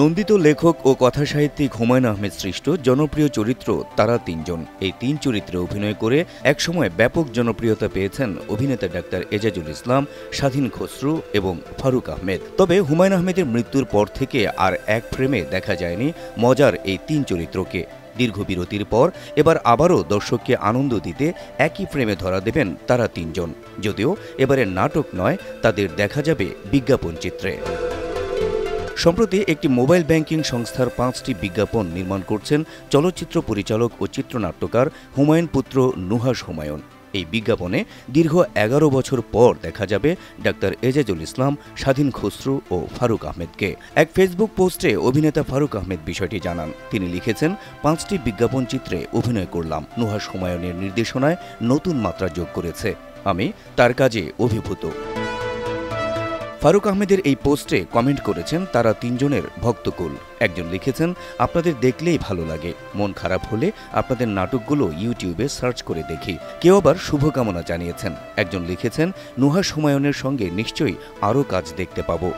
নন্দিত লেখক ও কথাসাহিত্যিক হুমায়ূন আহমেদ সৃষ্ট জনপ্রিয় চরিত্র তারা তিনজন। এই তিন চরিত্রে অভিনয় করে একসময় ব্যাপক জনপ্রিয়তা পেয়েছেন অভিনেতা ডাক্তার এজাজুল ইসলাম, স্বাধীন খসরু এবং ফারুক আহমেদ। তবে হুমায়ূন আহমেদের মৃত্যুর পর থেকে আর এক ফ্রেমে দেখা যায়নি মজার এই তিন চরিত্রকে। দীর্ঘ বিরতির পর এবার আবারও দর্শককে আনন্দ দিতে একই ফ্রেমে ধরা দেবেন তারা তিনজন। যদিও এবারে নাটক নয়, তাদের দেখা যাবে বিজ্ঞাপন চিত্রে। সম্প্রতি একটি মোবাইল ব্যাংকিং সংস্থার 5টি বিজ্ঞাপন নির্মাণ করছেন চলচ্চিত্র পরিচালক ও চিত্রনাট্যকার হুমায়ূন পুত্র নুহাশ হুমায়ূন। এই বিজ্ঞাপনে দীর্ঘ 11 বছর পর দেখা যাবে ডাক্তার এজাজুল ইসলাম, স্বাধীন খসরু ও ফারুক আহমেদকে। এক ফেসবুক পোস্টে অভিনেতা ফারুক আহমেদ বিষয়টি জানান। তিনি লিখেছেন, 5টি বিজ্ঞাপন চিত্রে অভিনয় করলাম। নুহাশ হুমায়ূনের নির্দেশনায় নতুন মাত্রা যোগ করেছে। আমি তার কাজে অভিভূত। ফারুক আহমেদের এই পোস্টে কমেন্ট করেছেন তারা তিনজনের ভক্তকুল। একজন লিখেছেন, আপনাদের দেখলেই ভালো লাগে, মন খারাপ হলে আপনাদের নাটকগুলো ইউটিউবে সার্চ করে দেখি। কেউ আবার শুভকামনা জানিয়েছেন। একজন লিখেছেন, নুহাশ হুমায়ূনের সঙ্গে নিশ্চয়ই আরও কাজ দেখতে পাবো।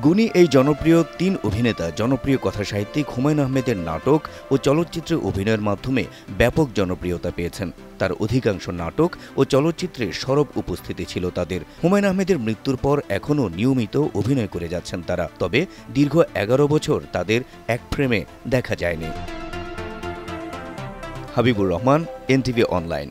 গুণী এই জনপ্রিয় তিন অভিনেতা জনপ্রিয় কথাসাহিত্যিক হুমায়ূন আহমেদের নাটক ও চলচ্চিত্রে অভিনয়ের মাধ্যমে ব্যাপক জনপ্রিয়তা পেয়েছেন। তার অধিকাংশ নাটক ও চলচ্চিত্রে সরব উপস্থিতি ছিল তাদের। হুমায়ূন আহমেদের মৃত্যুর পর এখনও নিয়মিত অভিনয় করে যাচ্ছেন তারা। তবে দীর্ঘ 11 বছর তাদের এক ফ্রেমে দেখা যায়নি। Habibur Rahman, NTV online.